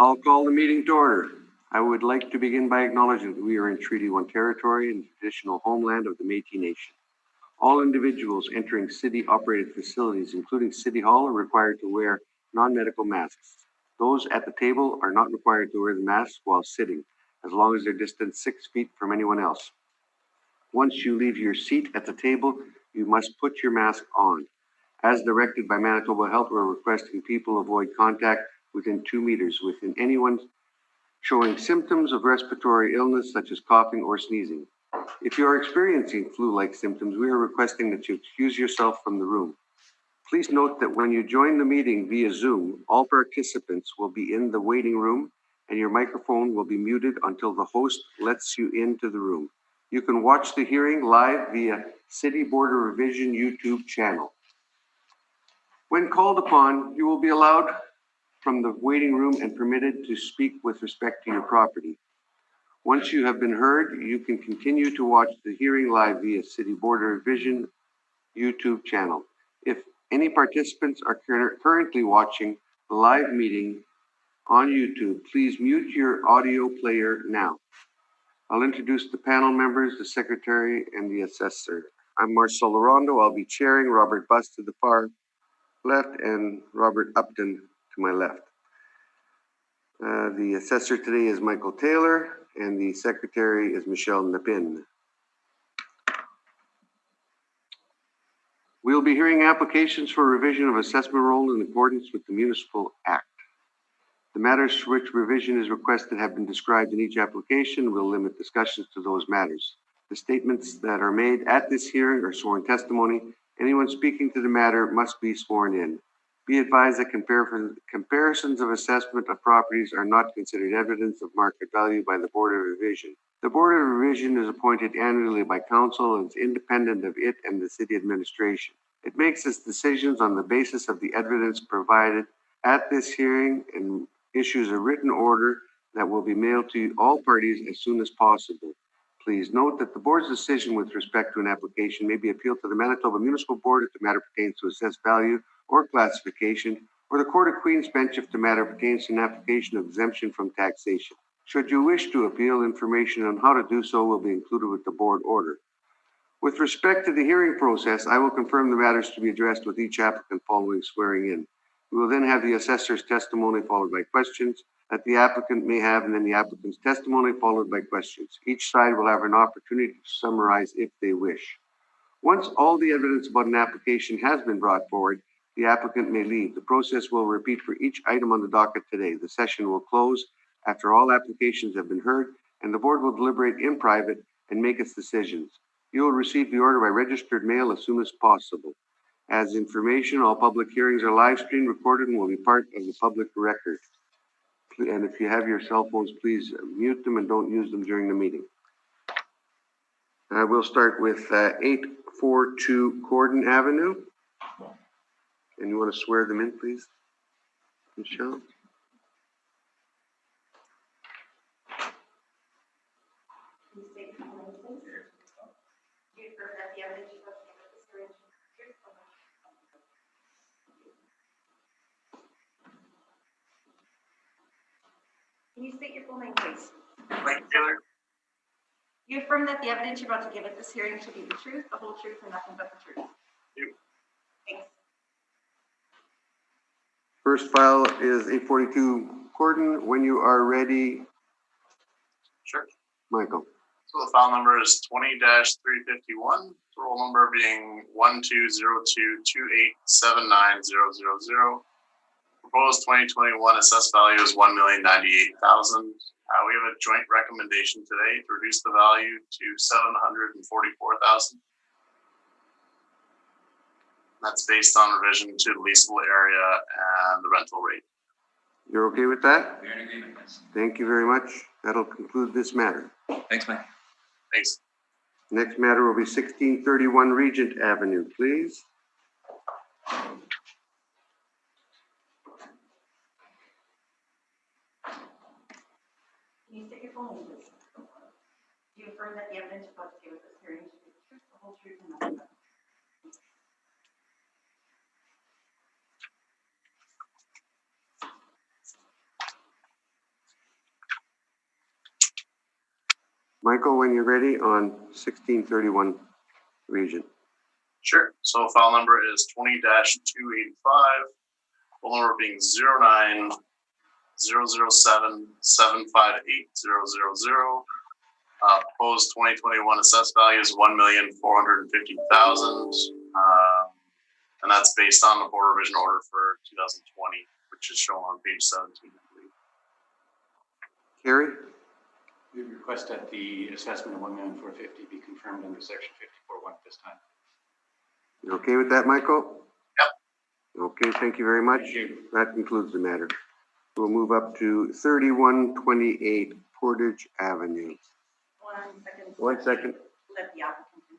I'll call the meeting to order. I would like to begin by acknowledging that we are in Treaty 1 territory and traditional homeland of the Métis Nation. All individuals entering city-operated facilities, including City Hall, are required to wear non-medical masks. Those at the table are not required to wear the mask while sitting, as long as they're distant 6 feet from anyone else. Once you leave your seat at the table, you must put your mask on. As directed by Manitoba Health, we're requesting people avoid contact within 2 meters with anyone showing symptoms of respiratory illness such as coughing or sneezing. If you are experiencing flu-like symptoms, we are requesting that you excuse yourself from the room. Please note that when you join the meeting via Zoom, all participants will be in the waiting room and your microphone will be muted until the host lets you into the room. You can watch the hearing live via City Board of Revision YouTube channel. When called upon, you will be allowed from the waiting room and permitted to speak with respect to your property. Once you have been heard, you can continue to watch the hearing live via City Board of Revision YouTube channel. If any participants are currently watching the live meeting on YouTube, please mute your audio player now. I'll introduce the panel members, the secretary, and the assessor. I'm Marcelo Rondo. I'll be chairing. Robert Buss to the far left and Robert Upton to my left. The assessor today is Michael Taylor and the secretary is Michelle Napin. We'll be hearing applications for revision of assessment roll in accordance with the Municipal Act. The matters for which revision is requested have been described in each application. We'll limit discussions to those matters. The statements that are made at this hearing are sworn testimony. Anyone speaking to the matter must be sworn in. Be advised that comparisons of assessment of properties are not considered evidence of market value by the Board of Revision. The Board of Revision is appointed annually by Council and is independent of it and the City Administration. It makes its decisions on the basis of the evidence provided at this hearing and issues a written order that will be mailed to all parties as soon as possible. Please note that the board's decision with respect to an application may be appealed to the Manitoba Municipal Board if the matter pertains to assessed value or classification, or the Court of Queen's Bench if the matter pertains to an application of exemption from taxation. Should you wish to appeal, information on how to do so will be included with the board order. With respect to the hearing process, I will confirm the matters to be addressed with each applicant following swearing in. We will then have the assessor's testimony followed by questions that the applicant may have, and then the applicant's testimony followed by questions. Each side will have an opportunity to summarize if they wish. Once all the evidence about an application has been brought forward, the applicant may leave. The process will repeat for each item on the docket today. The session will close after all applications have been heard, and the board will deliberate in private and make its decisions. You will receive the order by registered mail as soon as possible. As information, all public hearings are live streamed, recorded, and will be part of the public record. And if you have your cell phones, please mute them and don't use them during the meeting. We'll start with 842 Gordon Avenue. And you want to swear them in, please, Michelle? Can you state your full name, please? Mike Taylor. You affirm that the evidence you're about to give at this hearing should be the truth, the whole truth, and nothing but the truth. Yep. Thanks. First file is 842 Gordon. When you are ready, Sure. Michael. So the file number is 20-351. The roll number being 1202287900. Proposed 2021 assessed value is $1,098,000. We have a joint recommendation today to reduce the value to $744,000. That's based on revision to the leasable area and the rental rate. You're okay with that? We're in agreement, yes. Thank you very much. That'll conclude this matter. Thanks, Mike. Thanks. Next matter will be 1631 Regent Avenue, please. Can you state your full name, please? Do you affirm that the evidence you're about to give at this hearing should be the truth, the whole truth, and nothing but the truth? Michael, when you're ready on 1631 region. Sure. So file number is 20-285. Full number being 09-007-758-000. Proposed 2021 assessed value is $1,450,000. And that's based on the board revision order for 2020, which is shown on page 17, I believe. Carrie? We request that the assessment of $1,450,000 be confirmed under section 54.1 at this time. You okay with that, Michael? Yep. Okay, thank you very much. Thank you. That concludes the matter. We'll move up to 3128 Portage Avenue. 1 second. 1 second. Let the applicant in.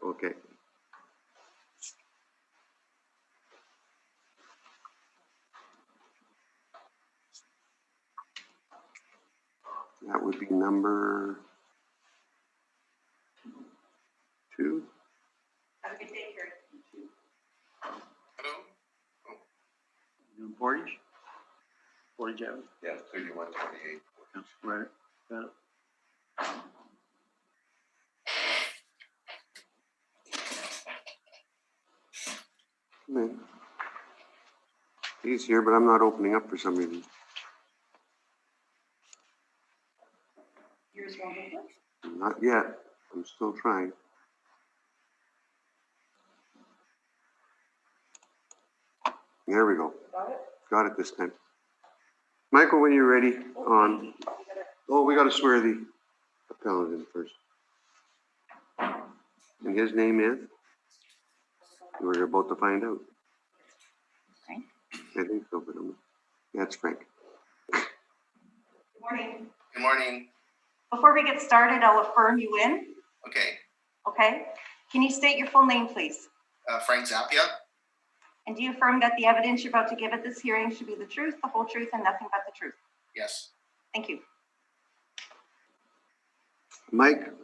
Okay. That would be number 2. Have a good day, Carrie. Hello? Portage? Portage Avenue? Yeah, 3128. Right. Got it. Come in. He's here, but I'm not opening up for some reason. Yours won't open? Not yet. I'm still trying. There we go. Got it? Got it this time. Michael, when you're ready on, oh, we got to swear the appellant in first. And his name is? We're about to find out. Frank. I think so, but that's Frank. Good morning. Good morning. Before we get started, I'll affirm you in, Okay, okay? Can you state your full name, please? Frank Zappia. And do you affirm that the evidence you're about to give at this hearing should be the truth, the whole truth, and nothing but the truth? Yes. Thank you. Mike,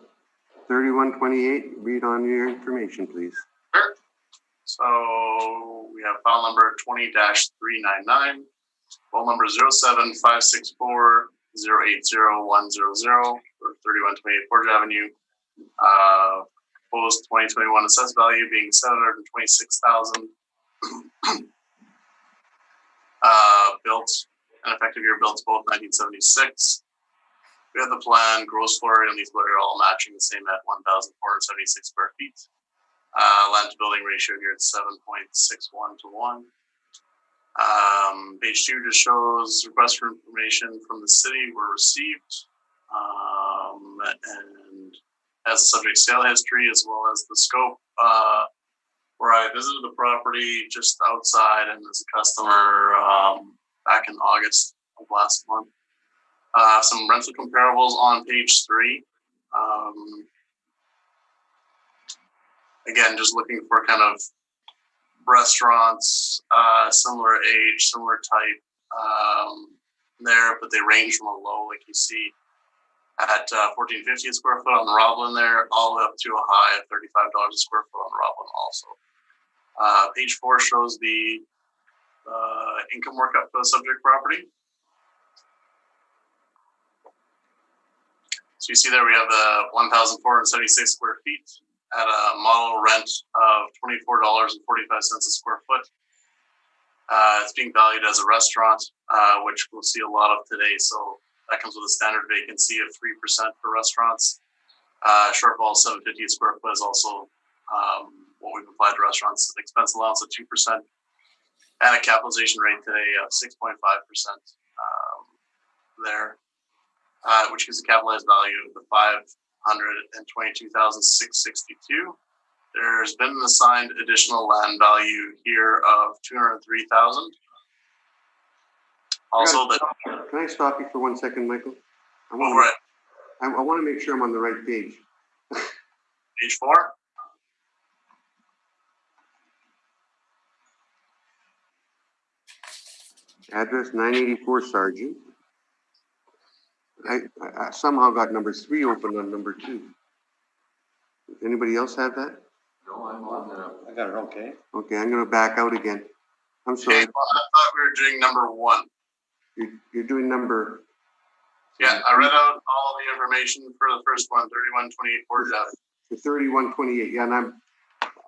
3128, read on your information, please. Sure. So we have file number 20-399, file number 07564 080-100 for 3128 Portage Avenue. Proposed 2021 assessed value being $726,000. Built and effective year built both 1976. We have the plan, gross floor area, and these are all matching the same at 1,476 square feet. Land to building ratio here at 7.61 to 1. Page 2 just shows requests for information from the city were received, and has a subject sale history as well as the scope. Where I visited the property just outside and as a customer back in August of last month. Some rental comparables on page 3. Again, just looking for kind of restaurants, similar age, similar type there, but they range from a low, like you see, at $14.50 a square foot on the Roblin there, all the way up to a high of $35 a square foot on the Roblin also. Page 4 shows the income workup for the subject property. So you see there we have the 1,476 square feet at a model rent of $24.45 a square foot. It's being valued as a restaurant, which we'll see a lot of today. So that comes with a standard vacancy of 3% for restaurants. Shortfall $750 a square foot is also what we've applied to restaurants. Expense allowance of 2% and a capitalization rate today of 6.5% there, which gives a capitalized value of the $522,662. There's been an assigned additional land value here of $203,000. Also, Can I stop you for 1 second, Michael? I all right, want to make sure I'm on the right page. page 4. Address 984 Sargent. I somehow got number 3 open on number 2. Does anybody else have that? No, I'm on I got it okay. Okay, I'm going to back out again. I'm sorry. Okay, well, I thought we were doing number 1. You're doing number Yeah, I read out all the information for the first one, 3128 Portage Avenue. The 3128, yeah, and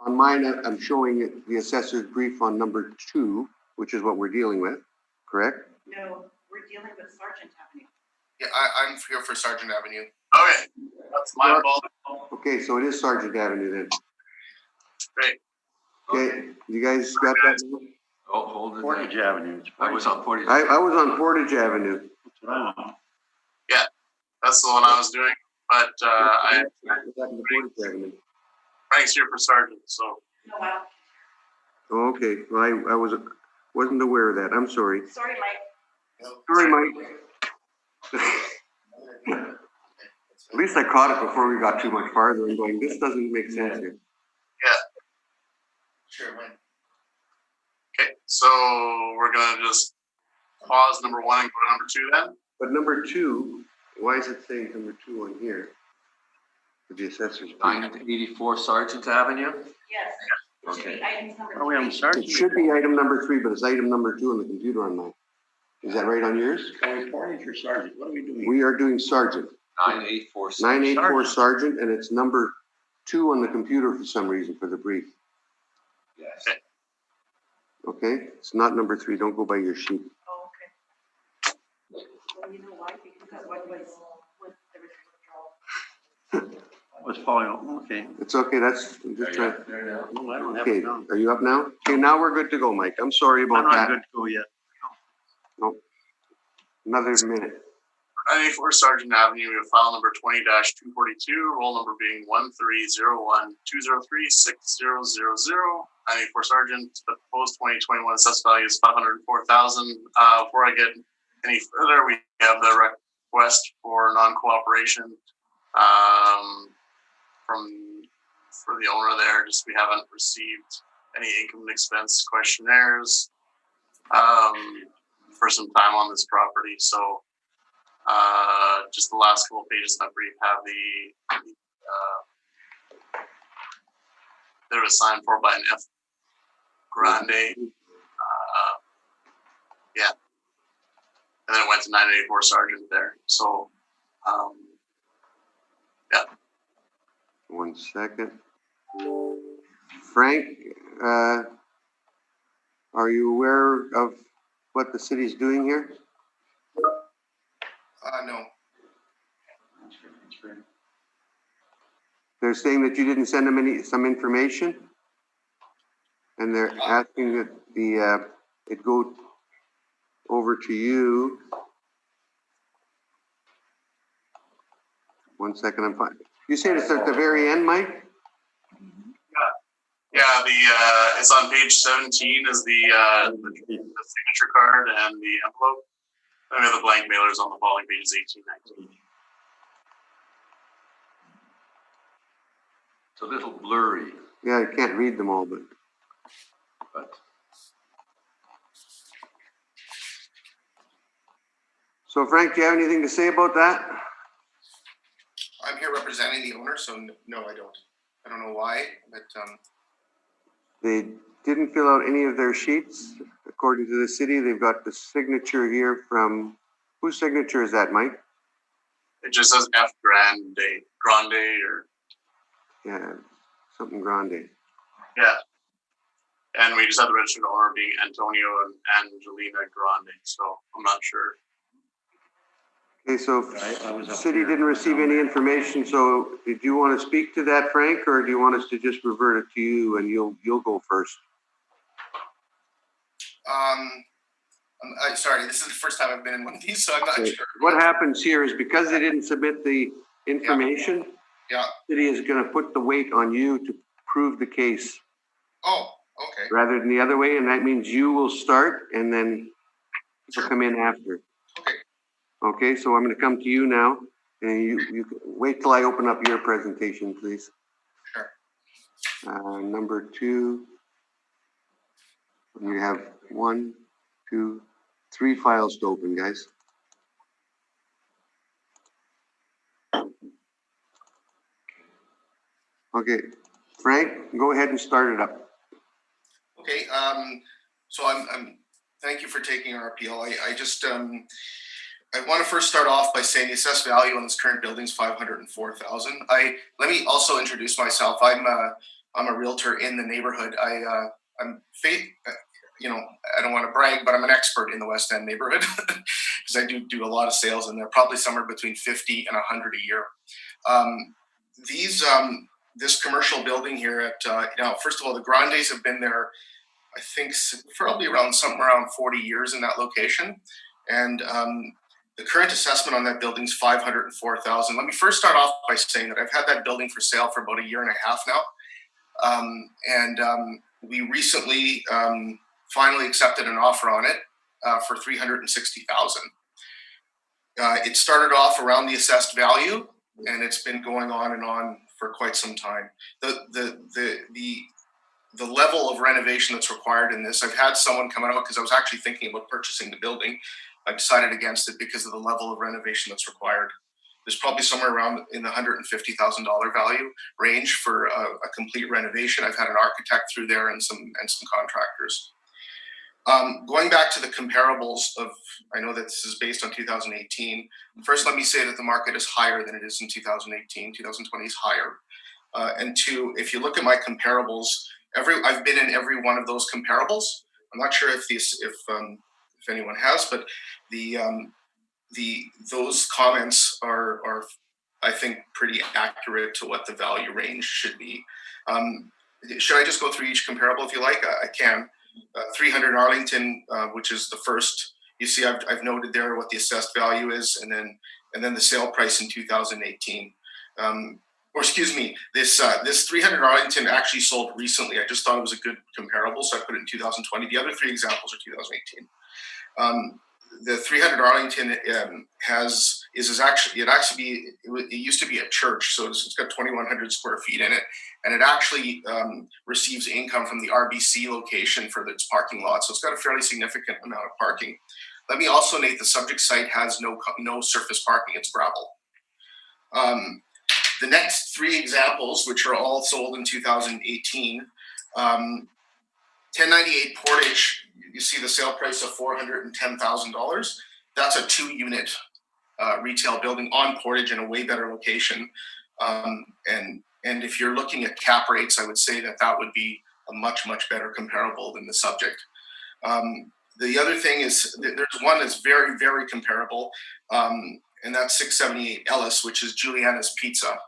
on mine, I'm showing it, the assessor's brief on number 2, which is what we're dealing with, correct? No, we're dealing with Sergeant Avenue. Yeah, I'm here for Sergeant Avenue. Okay, that's my fault. Okay, so it is Sergeant Avenue then. Great. Okay, you guys got that? Oh, hold it. Portage Avenue. I was on Portage. I was on Portage Avenue. That's the one I was doing, but Frank's here for Sergeant, so. No, wow. Oh, okay, well, I wasn't aware of that, I'm sorry. Sorry, Mike. Sorry, Mike. At least I caught it before we got too much farther and going, this doesn't make sense here. Sure, when? Okay, so we're gonna just pause number 1 and go to number 2 then? But number 2, why is it saying number 2 on here? For the assessor's. brief? 984 Sergeant Avenue? Yes. It should Okay. be items number Are we on 3. It Sergeant? should be item number 3, but it's item number 2 on the computer on mine. Is that right on yours? Are we Portage or Sergeant? What are we doing? We are doing Sergeant, 984 Sergeant. 984 Sergeant, and it's number 2 on the computer for some reason for the brief. Yes. Okay, it's not number 3, don't go by your sheet. Oh, okay. Well, you know why? Because what was there was a withdrawal. I was following, okay. It's okay, that's, I'm just trying. There now. Well, I don't have Okay, it down. are you up now? Okay, now we're good to go, Mike. I'm sorry I'm about not that. good to go yet. Another minute. 94 Sergeant Avenue, we have file number 20-242, roll number being 1301-203-6000. 94 Sergeant, the proposed 2021 assessed value is 504,000. Before I get any further, we have the request for non-cooperation for the owner there. Just we haven't received any income and expense questionnaires for some time on this property. So just the last couple of pages of my brief have they were signed for by an F Grande. Yeah. And then it went to 984 Sergeant there. So, yeah. 1 second. Frank, are you aware of what the city's doing here? No. They're saying that you didn't send them some information, and they're asking that it go over to you. 1 second, I'm fine. You said it's at the very end, Mike? Yeah, it's on page 17 is the signature card and the envelope. And we have the blank mailers on the following pages 18, 19. It's a little blurry, Yeah, I can't read them all, but but so Frank, do you have anything to say about that? I'm here representing the owner, so no, I don't. I don't know why, but They didn't fill out any of their sheets. According to the city, they've got the signature here from, whose signature is that, Mike? It just says F Grande or, Yeah, something grande. yeah. And we just have the registered owner being Antonio and Angelina Grande, so I'm not sure. Okay, so I was up city here. didn't receive any information, so did you want to speak to that, Frank, or do you want us to just revert it to you and you'll go first? I'm sorry, this is the first time I've been in one of these, so I'm not Okay. sure. What happens here is because they didn't submit the information, Yeah. city is gonna put the weight on you to prove the case Oh, okay. rather than the other way, and that means you will start and then people come in after. Okay. Okay, so I'm gonna come to you now, and you wait till I open up your presentation, please. Sure. Number 2. You have 1, 2, 3 files to open, guys. Okay, Frank, go ahead and start it up. Okay, so I'm thank you for taking our appeal. I just I want to first start off by saying the assessed value on this current building is $504,000. Let me also introduce myself. I'm a realtor in the neighborhood. I'm you know, I don't want to brag, but I'm an expert in the West End neighborhood because I do a lot of sales, and they're probably somewhere between 50 and 100 a year. This commercial building here at now, first of all, the Grandes have been there, I think, probably somewhere around 40 years in that location, and the current assessment on that building is $504,000. Let me first start off by saying that I've had that building for sale for about a year and a half now, and we recently finally accepted an offer on it for $360,000. It started off around the assessed value, and it's been going on and on for quite some time. The level of renovation that's required in this, I've had someone come out because I was actually thinking about purchasing the building. I decided against it because of the level of renovation that's required. There's probably somewhere around in the $150,000 value range for a complete renovation. I've had an architect through there and some contractors. Going back to the comparables of, I know that this is based on 2018. First, let me say that the market is higher than it is in 2018. 2020 is higher. And two, if you look at my comparables, I've been in every one of those comparables. I'm not sure if anyone has, but those comments are I think pretty accurate to what the value range should be. Should I just go through each comparable if you like? I can. 300 Arlington, which is the first. You see, I've noted there what the assessed value is, and then the sale price in 2018. Or excuse me, this 300 Arlington actually sold recently. I just thought it was a good comparable, so I put it in 2020. The other three examples are 2018. The 300 Arlington it used to be a church, so it's got 2,100 square feet in it, and it actually receives income from the RBC location for its parking lot. So it's got a fairly significant amount of parking. Let me also note the subject site has no surface parking; it's gravel. The next three examples, which are all sold in 2018, 1098 Portage. You see the sale price of $410,000. That's a 2-unit retail building on Portage in a way better location. And if you're looking at cap rates, I would say that would be a much better comparable than the subject. The other thing is there's one that's very, very comparable, and that's 678 Ellis, which is Juliana's Pizza.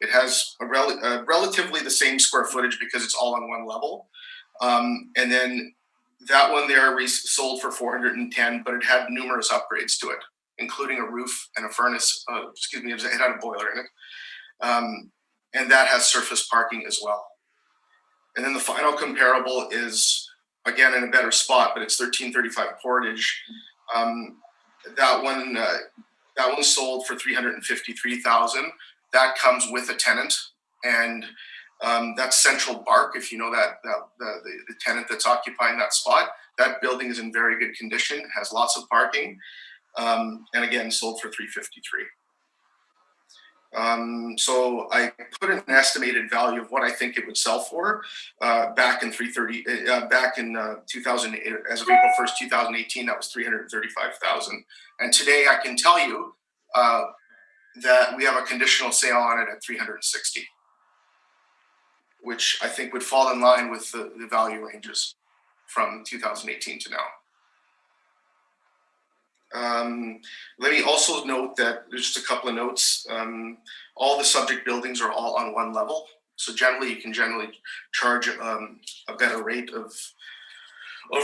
It has relatively the same square footage because it's all on one level. And then that one there sold for $410,000, but it had numerous upgrades to it, including a roof and a furnace. It had a boiler in it. And that has surface parking as well. And then the final comparable is, again, in a better spot, but it's 1335 Portage. That one sold for $353,000. That comes with a tenant, and that's Central Bark. If you know that the tenant that's occupying that spot, that building is in very good condition. It has lots of parking, and again sold for $353,000. So I put an estimated value of what I think it would sell for back in 2000, as of April 1st, 2018. That was $335,000, and today I can tell you that we have a conditional sale on it at $360,000. Which I think would fall in line with the value ranges from 2018 to now. Let me also note that there's just a couple of notes. All the subject buildings are all on one level. So you can charge a better rate of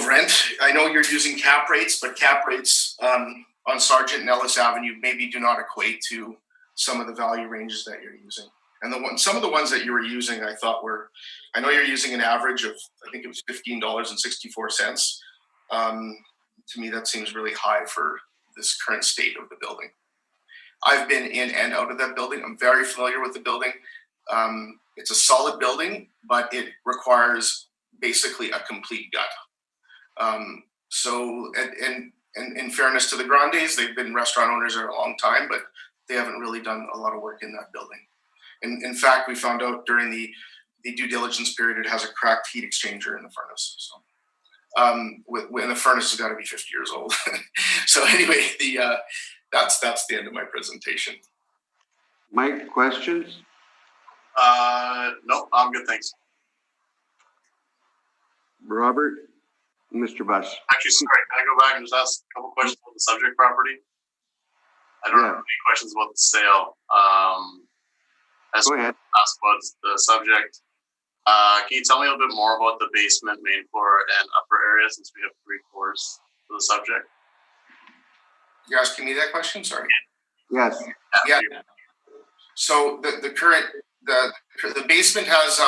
rent. I know you're using cap rates, but cap rates on Sargent and Ellis Avenue maybe do not equate to some of the value ranges that you're using. And some of the ones that you were using, I thought I know you're using an average of, I think it was $15.64. To me, that seems really high for this current state of the building. I've been in and out of that building. I'm very familiar with the building. It's a solid building, but it requires basically a complete gut. So, in fairness to the Grandes, they've been restaurant owners for a long time, but they haven't really done a lot of work in that building. In fact, we found out during the due diligence period, it has a cracked heat exchanger in the furnace. So, when the furnace has got to be 50 years old. So anyway, that's the end of my presentation. Mike, questions? No, I'm good, thanks. Robert? Mr. Buss? Actually, sorry, can I go back and just ask a couple questions about the subject property? I don't have any questions about the sale. As Go ahead. asked about the subject, can you tell me a little bit more about the basement, main floor, and upper area, since we have 3 floors for the subject? You're asking me that question? Sorry. Yes. Yeah. So the current the basement has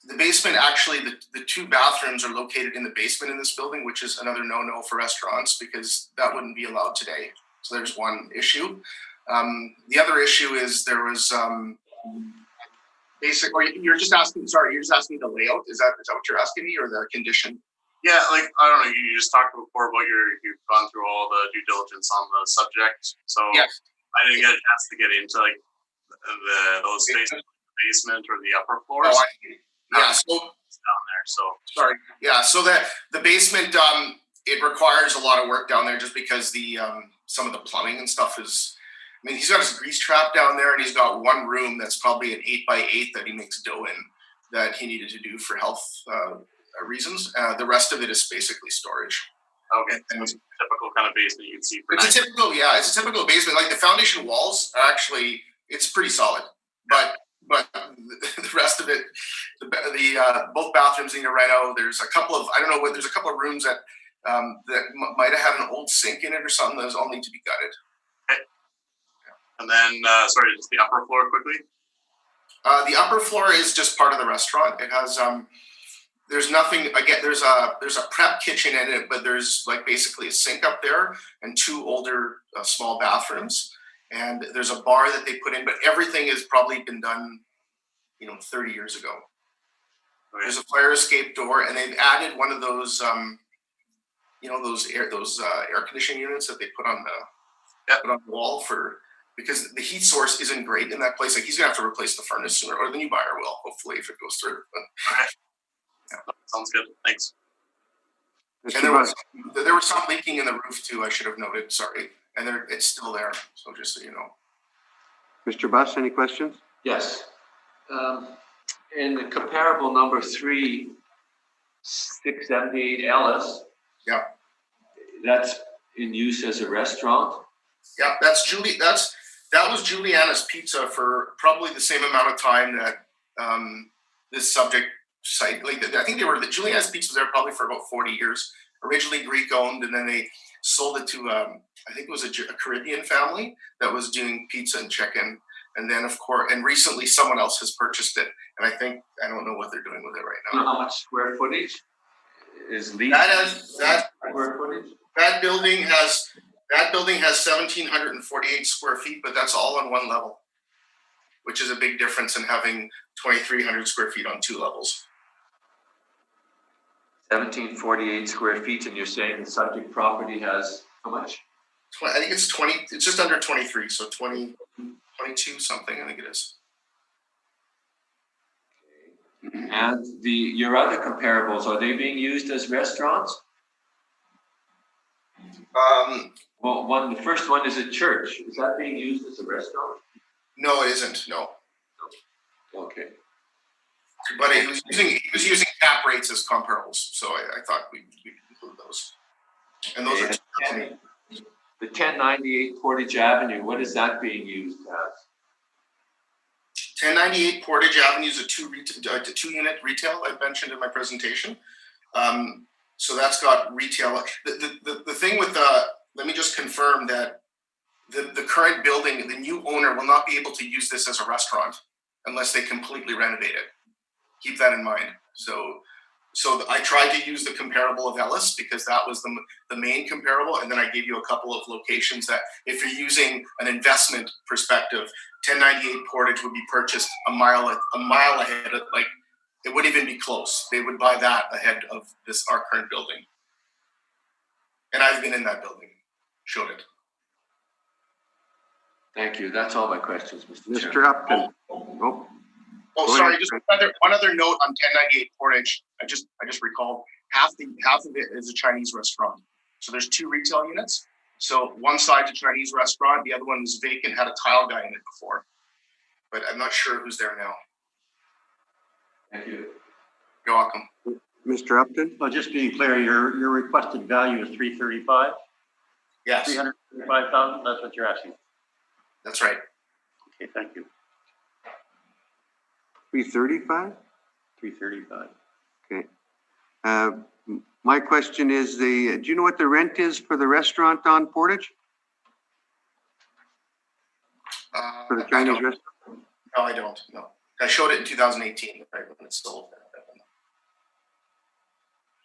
the basement actually the 2 bathrooms are located in the basement in this building, which is another no for restaurants because that wouldn't be allowed today. So there's one issue. The other issue is there was or you're just asking the layout. Is that what you're asking me, or the condition? Yeah, like, I don't know, you just talked before about you've gone through all the due diligence on the subject. So Yes. I didn't get a chance to get into like those spaces, the basement or the upper floors. Oh, yeah. So It's down there. So sorry. Yeah. So the basement it requires a lot of work down there just because the some of the plumbing and stuff is. I mean, he's got his grease trap down there, and he's got one room that's probably an 8x8 that he makes dough in that he needed to do for health reasons. The rest of it is basically storage. okay, so it's a typical kind of basement you can see. It's a typical basement. Like the foundation walls are actually, it's pretty solid, but the rest of it, the both bathrooms need a reno. There's a couple of there's a couple of rooms that might have had an old sink in it or something. Those all need to be gutted. And then, sorry, just the upper floor quickly. The upper floor is just part of the restaurant. It has there's nothing again. There's a prep kitchen in it, but there's like basically a sink up there and 2 older small bathrooms, and there's a bar that they put in. But everything has probably been done, 30 years ago. Okay. There's a fire escape door, and they've added one of those, those air conditioning units that they put on the wall because the heat source isn't great in that place. Like he's gonna have to replace the furnace sooner, or the new buyer will, hopefully, if it goes through. Okay. Yeah. Sounds good. Thanks. And there was some leaking in the roof too. I should have noted. Sorry, and it's still there. So just so you know. Mr. Buss, any questions? Yes. In the comparable number 3678 Ellis. Yeah. That's in use as a restaurant. Yeah, that was Juliana's Pizza for probably the same amount of time that this subject site. Like I think Juliana's Pizza was there probably for about 40 years. Originally Greek owned, and then they sold it to I think it was a Caribbean family that was doing pizza and chicken. And then of course, and recently someone else has purchased it, and I don't know what they're doing with it right now. How much square footage is leased? That square footage. That building has 1,748 square feet, but that's all on one level, which is a big difference in having 2,300 square feet on 2 levels. 1,748 square feet, and you're saying the subject property has how much? I think it's 20. It's just under 23, so 20, 22 something. I think it is. And your other comparables, are they being used as restaurants? Well, the first one is a church. Is that being used as a restaurant? No, it isn't. No. Okay. But he was using cap rates as comparables, so I thought we'd include those. And those are the 1098 Portage Avenue. What is that being used as? 1098 Portage Avenue is a 2-unit retail I mentioned in my presentation. So that's got retail. The thing with let me just confirm that the current building, the new owner will not be able to use this as a restaurant unless they completely renovate it. Keep that in mind. So I tried to use the comparable of Ellis because that was the main comparable, and then I gave you a couple of locations that, if you're using an investment perspective, 1098 Portage would be purchased a mile ahead of, like, it wouldn't even be close. They would buy that ahead of our current building. And I've been in that building, showed it. Thank you. That's all my questions, Mr. Chair. Mr. Upton. Oh, sorry. Just one other note on 1098 Portage. I just recalled half of it is a Chinese restaurant. So there's 2 retail units. So one side's a Chinese restaurant, the other one was vacant, had a tile guy in it before. But I'm not sure who's there now. Thank you. You're welcome. Mr. Upton? Well, just being clear, your requested value is 335, Yes, 335,000, that's what you're asking. that's right. Okay, thank you. 335? 335. Okay. My question is do you know what the rent is for the restaurant on Portage? For the I Chinese don't- restaurant? No, I don't. No, I showed it in 2018, right when it sold.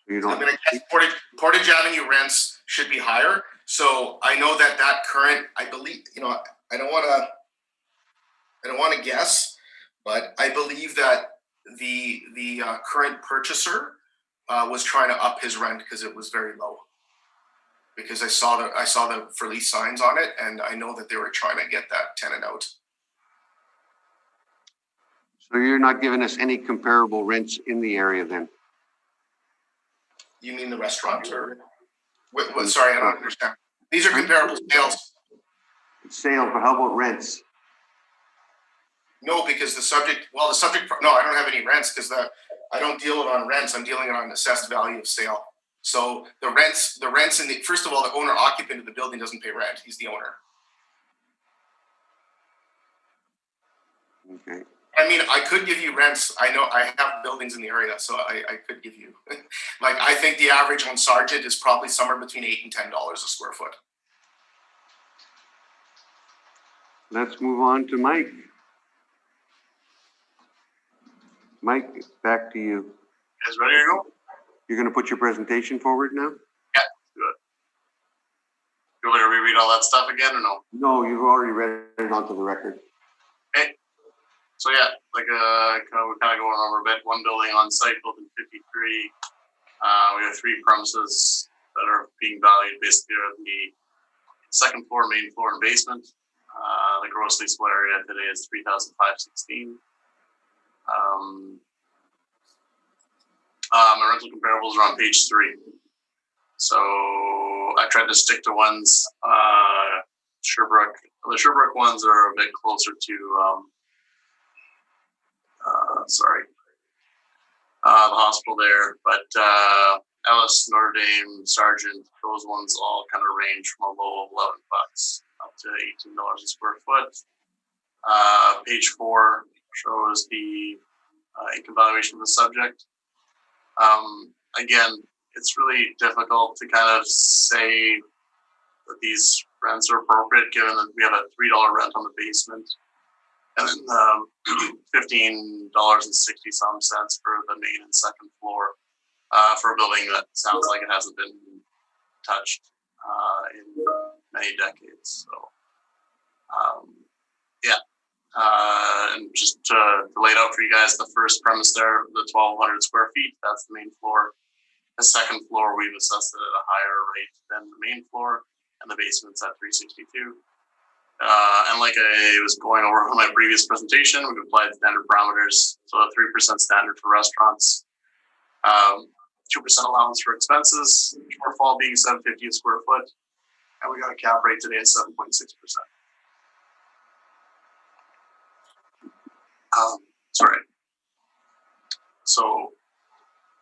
You I don't, mean, I guess Portage Avenue rents should be higher. So I know that current, I believe, I don't want to guess, but I believe that the current purchaser was trying to up his rent because it was very low. Because I saw the for lease signs on it, and I know that they were trying to get that tenant out. so you're not giving us any comparable rents in the area then? You mean the restaurant or? What, sorry, I don't understand. These are comparable sales. Sales, but how about rents? No, because no, I don't have any rents because I don't deal it on rents. I'm dealing it on assessed value of sale. So the rents first of all, the owner occupant of the building doesn't pay rent. He's the owner. Okay. I mean, I could give you rents. I know I have buildings in the area, so I could give you. Like, I think the average on Sargent is probably somewhere between $8 and $10 a square foot. Let's move on to Mike. Mike, back to you. You guys ready to go? You're going to put your presentation forward now? Yeah, do it. You want me to reread all that stuff again or no? No, you've already read it onto the record. Okay. So yeah, like we're kind of going over a bit. One building on site, building 53. We have 3 premises that are being valued basically on the second floor, main floor, and basement. The gross leasable area today is 3,516. My rental comparables are on page 3. So I tried to stick to ones. Sherbrooke. The Sherbrooke ones are a bit closer to. The hospital there, but Ellis, Notre Dame, Sargent, those ones all kind of range from a low of $11 up to $18 a square foot. Page 4 shows the income valuation of the subject. Again, it's really difficult to kind of say that these rents are appropriate given that we have a $3 rent on the basement. And then $15.60 for the main and second floor for a building that sounds like it hasn't been touched in many decades. So, and just to lay it out for you guys, the first premise there, the 1,200 square feet, that's the main floor. The second floor, we've assessed it at a higher rate than the main floor, and the basement's at 362. And like I was going over in my previous presentation, we've applied standard parameters. So a 3% standard for restaurants, 2% allowance for expenses, shortfall being $750 a square foot, and we got a cap rate today at 7.6%. Sorry. So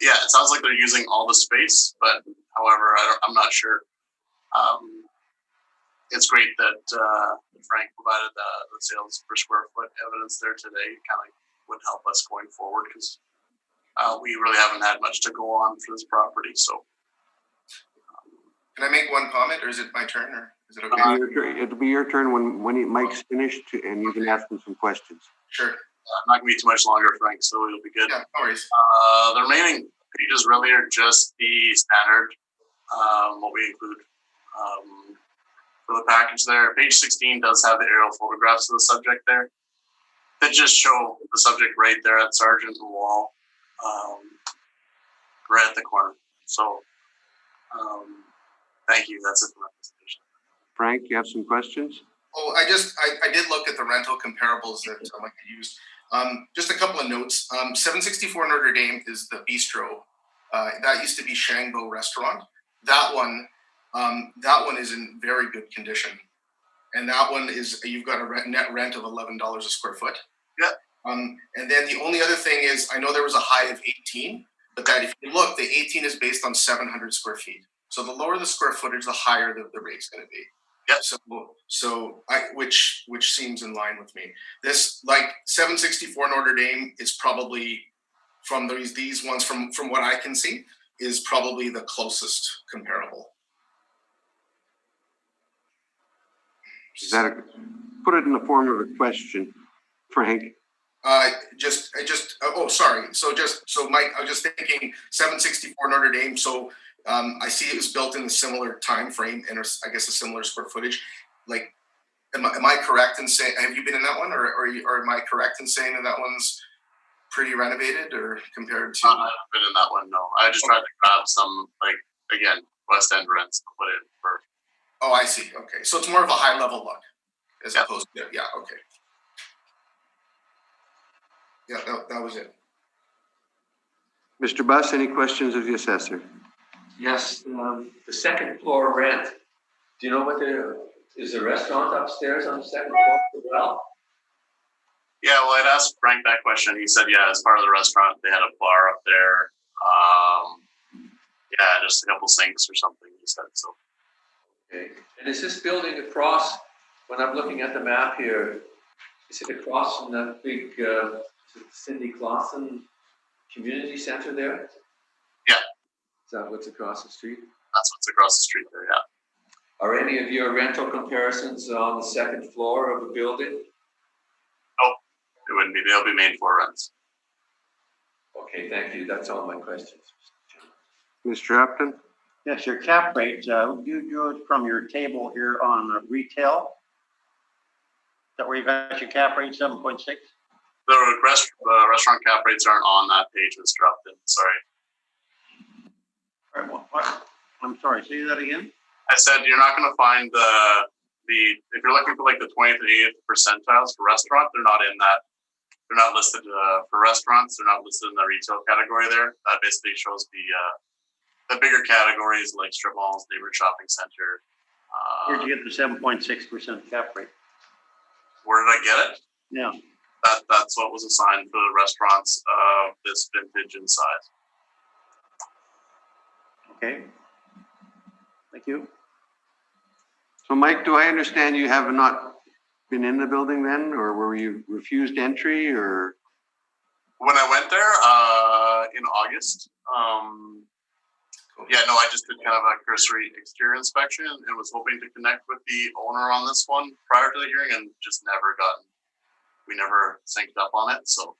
yeah, it sounds like they're using all the space, but however, I'm not sure. It's great that Frank provided the sales per square foot evidence there today. It kind of would help us going forward because we really haven't had much to go on for this property. So, can I make one comment, or is it my turn, or is it okay? It'll be your turn when Mike's finished, and you can ask him some questions. Sure. I'm not gonna be too much longer, Frank. So it'll be good. Yeah, no worries. The remaining pages really are just the standard, what we include. For the package there. Page 16 does have the aerial photographs of the subject there that just show the subject right there at Sargent and Wall, right at the corner. So, thank you. That's it for my presentation. Frank, you have some questions? Oh, I did look at the rental comparables that Mike used. Just a couple of notes. 764 Notre Dame is the bistro. That used to be Shangbo Restaurant. That one That one is in very good condition. And that one is, you've got a net rent of $11 a square foot. Yeah. And then the only other thing is, I know there was a high of 18, but that if you look, the 18 is based on 700 square feet. So the lower the square footage, the higher the rate's going to be. Yep. Which seems in line with me. This, like 764 Notre Dame, is probably from these ones from what I can see is probably the closest comparable. Is that put it in the form of a question, Frank? Sorry. So Mike, I was just thinking 764 Notre Dame. So I see it was built in a similar time frame and I guess a similar square footage. Like, am I correct in saying, have you been in that one, or am I correct in saying that one's pretty renovated or compared to? I haven't been in that one. No, I just tried to grab some, like, again, West End rents to put in for. Oh, I see. Okay, so it's more of a high level look as opposed to okay. Yeah, that was it. Mr. Buss, any questions of the assessor? Yes, the second floor rent. Do you know what is the restaurant upstairs on the second floor as well? Yeah, well, I'd asked Frank that question. He said, yeah, as part of the restaurant, they had a bar up there. Yeah, just a couple sinks or something, he said. So. Okay. And is this building across, when I'm looking at the map here, is it across from that big Cindy Clausen community center there? Yeah. Is that what's across the street? That's what's across the street there, yeah. Are any of your rental comparisons on the second floor of a building? Oh, it wouldn't be. They'll be main floor rents. Okay, thank you. That's all my questions. Mr. Upton? Yes, your cap rate, you drew it from your table here on retail. Is that where you got your cap rate, 7.6? The restaurant cap rates aren't on that page, Mr. Upton. Sorry. All right, what? I'm sorry, say that again? I said you're not going to find if you're looking for like the 20th and 80th percentiles for restaurant, they're not in that. They're not listed for restaurants. They're not listed in the retail category there. That basically shows the bigger categories like strip malls, neighborhood shopping center. Where'd you get the 7.6% cap rate? Where did I get it? Yeah. That's what was assigned for the restaurants of this vintage and size. Okay. Thank you. So Mike, do I understand you have not been in the building then, or were you refused entry, or? When I went there in August, I just did kind of a cursory exterior inspection and was hoping to connect with the owner on this one prior to the hearing, and just we never synced up on it. So,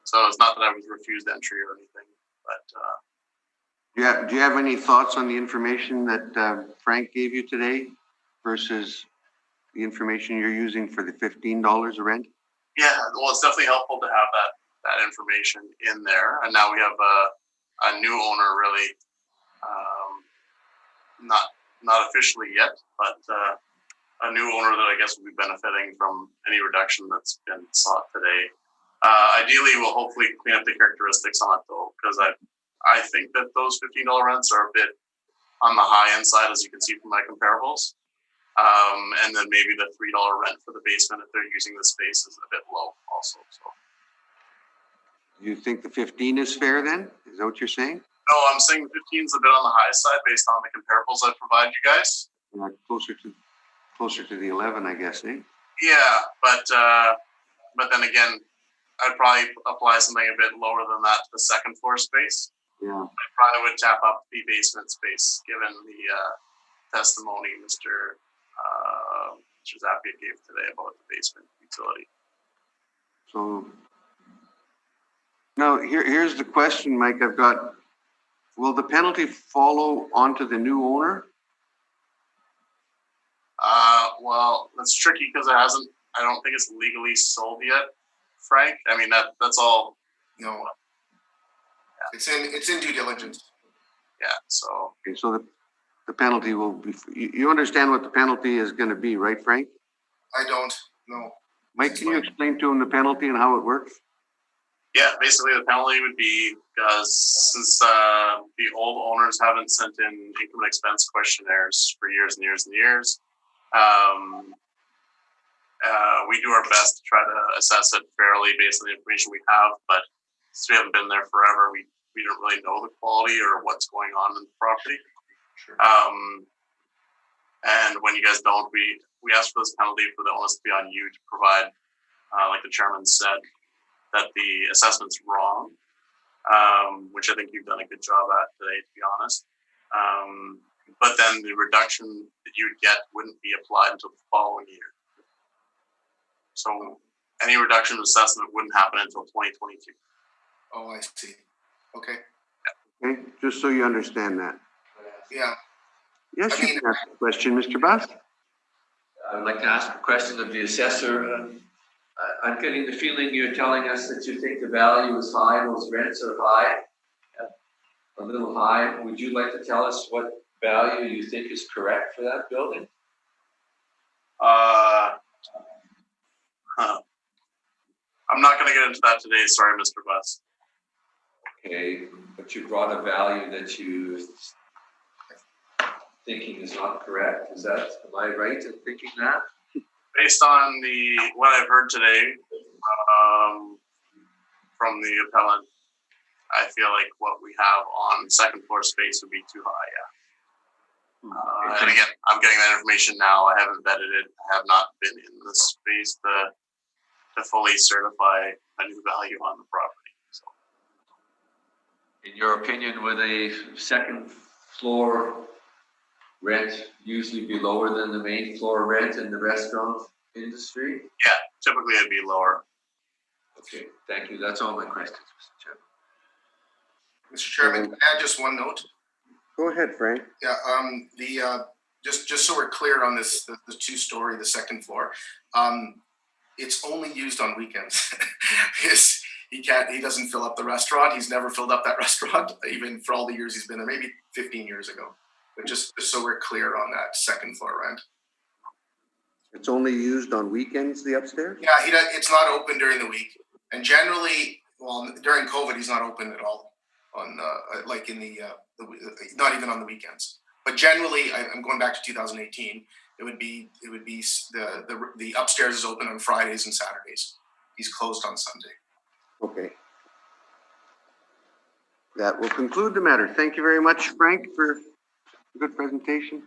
So it's not that I was refused entry or anything, but. Do you have any thoughts on the information that Frank gave you today versus the information you're using for the $15 a rent? Yeah, well, it's definitely helpful to have that information in there. And now we have a new owner, really, not officially yet, but a new owner that I guess will be benefiting from any reduction that's been sought today. Ideally, we'll hopefully clean up the characteristics on it, though, because I think that those $15 rents are a bit on the high end side, as you can see from my comparables. And then maybe the $3 rent for the basement, if they're using the space, is a bit low also. So. You think the 15 is fair then? Is that what you're saying? No, I'm saying the 15 is a bit on the high side based on the comparables I provide you guys. Closer to the 11, I guess, eh? Yeah, but then again, I'd probably apply something a bit lower than that to the second floor space. Yeah. I probably would tap up the basement space, given the testimony Mr. Zappia gave today about the basement utility. So now here's the question, Mike, I've got. Will the penalty follow onto the new owner? Well, that's tricky because I don't think it's legally sold yet, Frank. I mean, that's all. No. Yeah. It's in due diligence. Yeah. So. Okay, so the penalty will be. You understand what the penalty is going to be, right, Frank? I don't know. Mike, can you explain to him the penalty and how it works? Yeah, basically the penalty would be because since the old owners haven't sent in income and expense questionnaires for years and years and years, we do our best to try to assess it fairly based on the information we have. But since we haven't been there forever, we don't really know the quality or what's going on in the property. Sure. And when you guys don't, we ask for this penalty for the onus to be on you to provide, like the chairman said, that the assessment's wrong, which I think you've done a good job at today, to be honest. But then the reduction that you would get wouldn't be applied until the following year. So any reduction of assessment wouldn't happen until 2022. Oh, I see. Okay. Okay, just so you understand that. Yeah. Yes, I you mean- can ask a question, Mr. Best. I would like to ask a question of the assessor. I'm getting the feeling you're telling us that you think the value is high, those rents are high, a little high. Would you like to tell us what value you think is correct for that building? I'm not going to get into that today. Sorry, Mr. Best. Okay, but you brought a value that you thinking is not correct. Is that, am I right in thinking that? Based on what I've heard today from the appellant, I feel like what we have on second floor space would be too high. Yeah. And again, I'm getting that information now. I haven't vetted it. I have not been in the space to fully certify a new value on the property. So, In your opinion, would a second floor rent usually be lower than the main floor rent in the restaurant industry? yeah, typically it'd be lower. Okay, thank you. That's all my questions, Mr. Chairman. Mr. Chairman, can I add just one note? Go ahead, Frank. Yeah, just so we're clear on this, the two-story, the second floor, it's only used on weekends. He doesn't fill up the restaurant. He's never filled up that restaurant, even for all the years he's been there, maybe 15 years ago. But just so we're clear on that second floor rent. It's only used on weekends, the upstairs? Yeah, it's not open during the week. And generally, well, during COVID, he's not open at all on, like in the not even on the weekends. But generally, I'm going back to 2018. It would be the upstairs is open on Fridays and Saturdays. He's closed on Sunday. Okay. That will conclude the matter. Thank you very much, Frank, for a good presentation.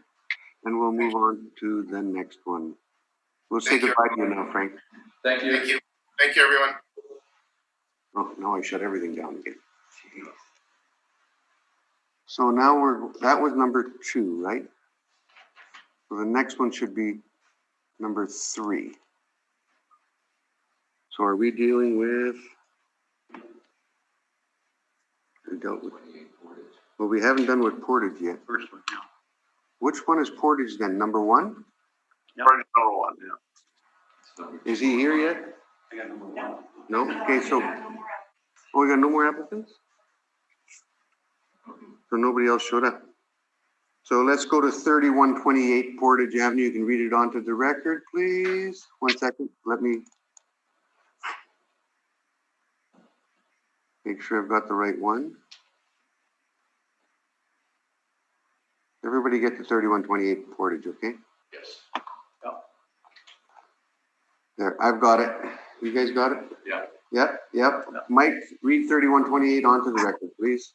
And we'll move on to the next one. We'll say Thank you. goodbye to you now, Frank. Thank you. Thank you. Thank you, everyone. Oh, now I shut everything down again. So now that was number 2, right? So the next one should be number 3. So are we dealing with? We dealt with. Well, we haven't done with Portage yet. First one, yeah. Which one is Portage then? Number 1? Yep. Project number 1, yeah. Is he here yet? I got number 1. No? Okay, so, we got no more applicants? So nobody else showed up. So let's go to 3128 Portage Avenue. You can read it onto the record, please. 1 second. Let me make sure I've got the right one. Everybody get to 3128 Portage, okay? Yes. There, I've got it. You guys got it? Yeah. Yep. Mike, read 3128 onto the record, please.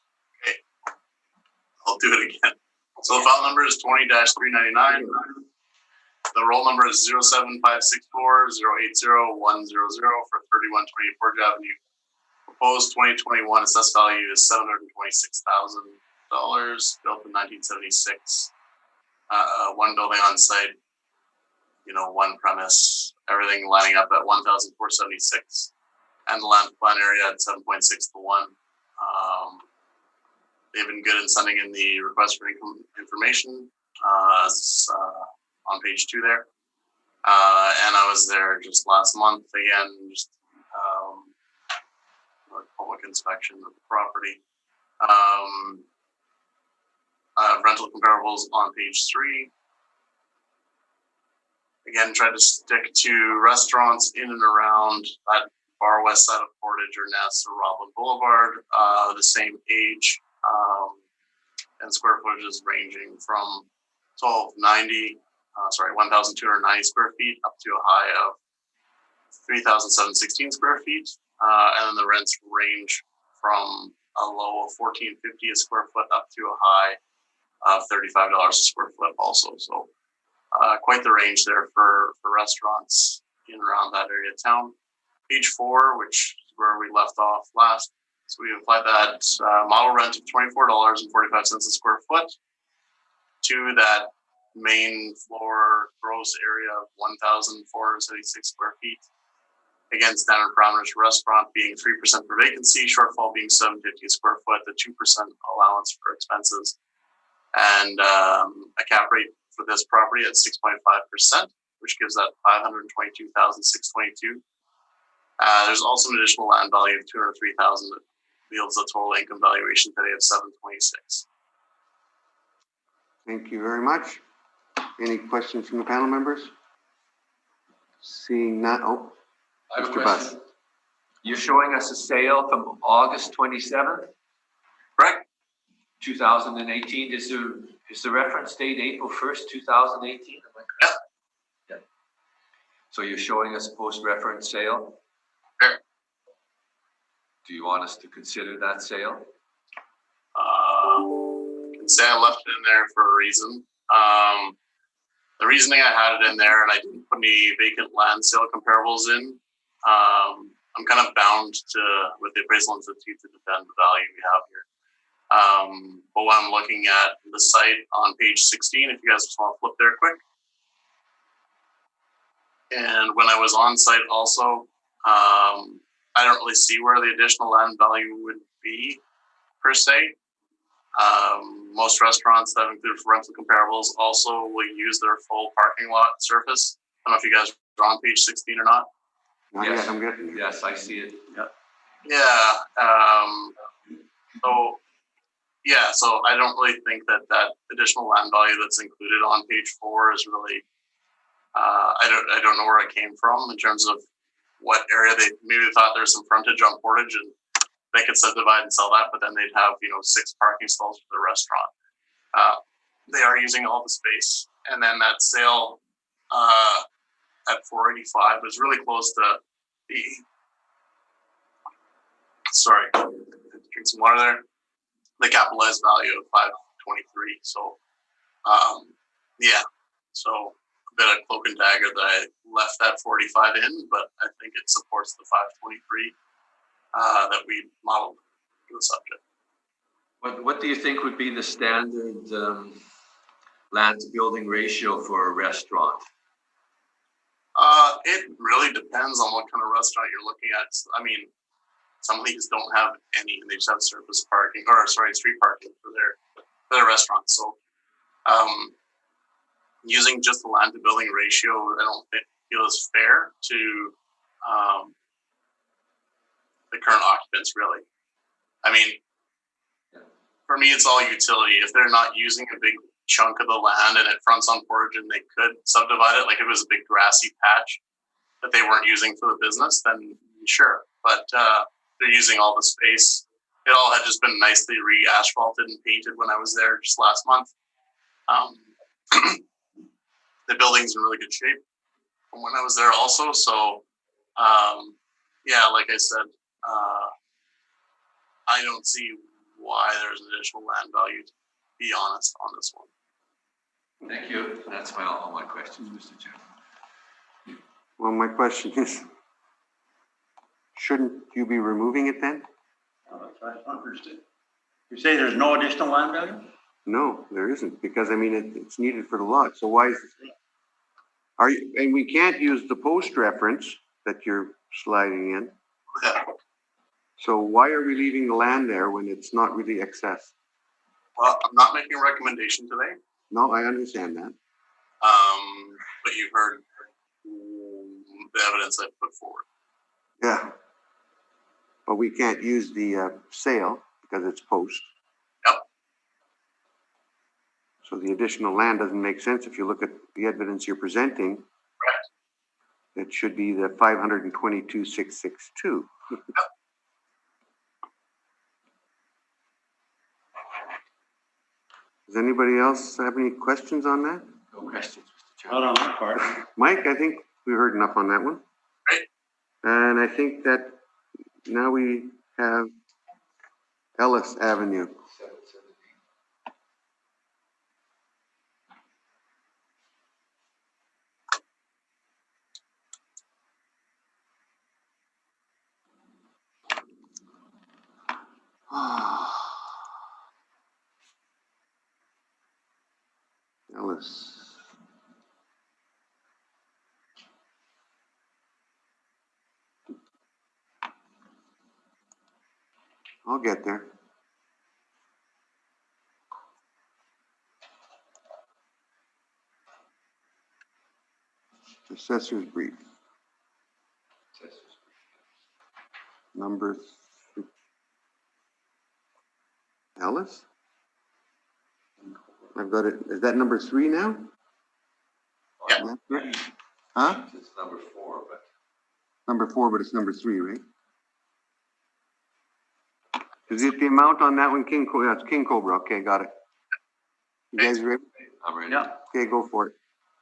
I'll do it again. So the file number is 20-399. The roll number is 07564 080 100 for 3128 Portage Avenue. Proposed 2021 assessed value is $726,000, built in 1976. One building on site, one premise, everything lining up at 1,476, and the land plan area at 7.6 to 1. They've been good in sending in the request for information on page 2 there. And I was there just last month again, just public inspection of the property. Rental comparables on page 3. Again, tried to stick to restaurants in and around that far west side of Portage or Ness or Roblin Boulevard, the same age, and square footages ranging from 1,290 square feet up to a high of 3,716 square feet. And then the rents range from a low of $1,450 a square foot up to a high of $35 a square foot also. So quite the range there for restaurants in around that area of town. Page 4, which is where we left off last. So we applied that model rent of $24.45 a square foot to that main floor gross area of 1,476 square feet. Again, standard parameters for restaurant being 3% for vacancy, shortfall being $750 a square foot, the 2% allowance for expenses, and a cap rate for this property at 6.5%, which gives that $522,622. There's also an additional land value of $203,000 that yields a total income valuation today of $726,000. Thank you very much. Any questions from the panel members? Seeing none, I have a Mr. question. You're showing us a sale from August 27th, Correct? 2018. Is the reference date April 1st, 2018? Am I correct? Yeah. So you're showing us post-reference sale? Sure. Do you want us to consider that sale? I can say I left it in there for a reason. The reasoning I had it in there, and I didn't put any vacant land sale comparables in. I'm kind of bound to, with the appraisal institute, to defend the value we have here. But when I'm looking at the site on page 16, if you guys just want to flip there quick. And when I was on site also, I don't really see where the additional land value would be per se. Most restaurants that include rental comparables also will use their full parking lot surface. I don't know if you guys are on page 16 or not. not Yes. yet, I'm getting there. Yes, I see it. Yep. So I don't really think that additional land value that's included on page 4 is really, I don't know where it came from in terms of what area they maybe thought there's some frontage on Portage and they could subdivide and sell that, but then they'd have, 6 parking stalls for the restaurant. They are using all the space. And then that sale at 485 was really close to the, sorry, drink some water there, the capitalized value of 523. So, so a bit of cloak and dagger that I left that 45 in, but I think it supports the 523 that we modeled for the subject. What do you think would be the standard land to building ratio for a restaurant? It really depends on what kind of restaurant you're looking at. I mean, some of these don't have any, and they just have surface parking, street parking for their restaurants. So, using just the land to building ratio, I don't feel is fair to the current occupants, really. I mean, for me, it's all utility. If they're not using a big chunk of the land and it fronts on Portage and they could subdivide it, like if it was a big grassy patch that they weren't using for the business, then sure. But they're using all the space. It all had just been nicely re-asphalted and painted when I was there just last month. The building's in really good shape from when I was there also. So, like I said, I don't see why there's additional land value, to be honest, on this one. Thank you. That's all my questions, Mr. Chairman. Well, my question is, shouldn't you be removing it then? I understood. You say there's no additional land value? No, there isn't, because I mean, it's needed for the lot. So why is it? And we can't use the post reference that you're sliding in. So why are we leaving the land there when it's not really excess? Well, I'm not making a recommendation today. No, I understand that. But you've heard the evidence I put forward. Yeah. But we can't use the sale because it's post. Yep. So the additional land doesn't make sense if you look at the evidence you're presenting. Correct. It should be the 522,662. Does anybody else have any questions on that? No questions, Mr. Not Chairman. on that part. Mike, I think we heard enough on that one. Great. And I think that now we have Ellis Avenue. 717. Ellis. I'll get there. Assessor's brief. Number Ellis? I've got it. Is that number 3 now? Yeah. Is that correct? Huh? It's number 4, but Number 4, but it's number 3, right? Is it the amount on that one, King Cobra? Yeah, it's King Cobra. Okay, got it. You guys ready? I'm ready. Yeah. Okay, go for it.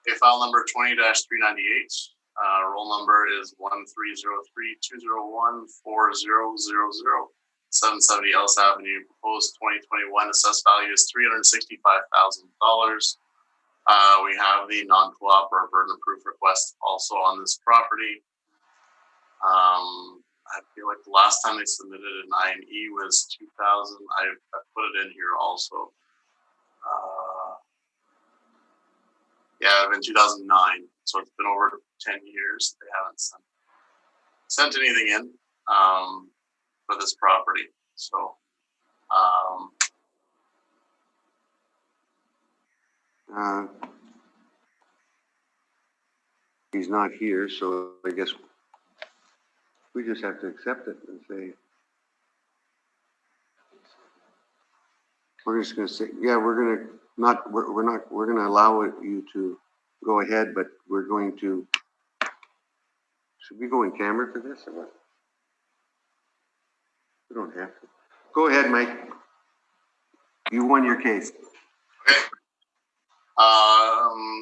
Okay, file number 20-398. Roll number is 1303-201-4000. 770 Ellis Avenue. Proposed 2021 assessed value is $365,000. We have the non-co-op or burden of proof request also on this property. I feel like the last time they submitted an INE was 2000. I put it in here also. Yeah, in 2009. So it's been over 10 years. They haven't sent anything in for this property. So He's not here, so I guess we just have to accept it and say, we're just going to say, yeah, we're going to we're going to allow you to go ahead, but we're going to, should we go in camera for this or what? We don't have to. Go ahead, Mike. You won your case. okay.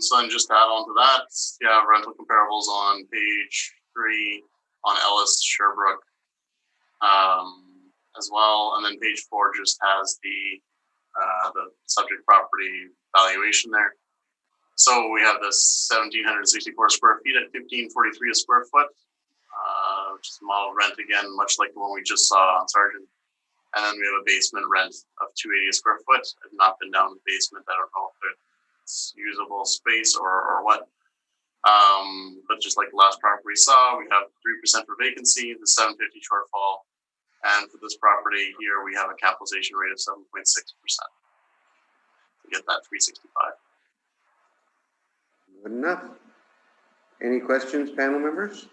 So then just to add on to that, you have rental comparables on page 3 on Ellis Sherbrooke as well, and then page 4 just has the subject property valuation there. So we have this 1,764 square feet at $1,543 a square foot, which is model rent again, much like the one we just saw on Sargent. And then we have a basement rent of $280 a square foot. I've not been down the basement. I don't know if it's usable space or what. But just like the last property we saw, we have 3% for vacancy, the 750 shortfall. And for this property here, we have a capitalization rate of 7.6% to get that 365. Good enough. Any questions, panel members?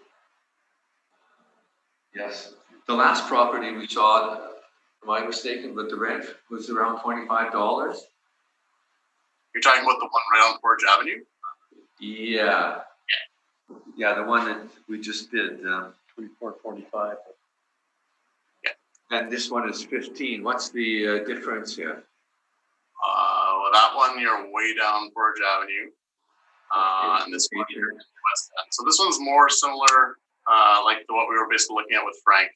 Yes. The last property we saw, am I mistaken, but the rent was around $25? You're talking about the one right on Portage Avenue? Yeah. Yeah, the one that we just did. 2445. And this one is 15. What's the difference here? Well, that one you're way down Portage Avenue, and this one here is West End. So this one's more similar, like to what we were basically looking at with Frank.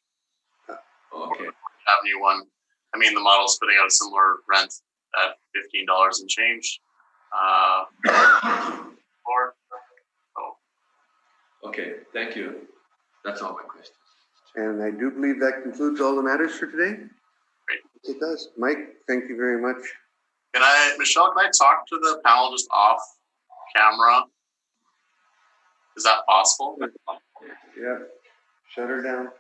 Okay. Avenue one. I mean, the model's spitting out a similar rent at $15 and change. Okay, thank you. That's all my questions. And I do believe that concludes all the matters for today. Great. It does. Mike, thank you very much. Michelle, can I talk to the panel just off camera? Is that possible? Yeah. Shut her down.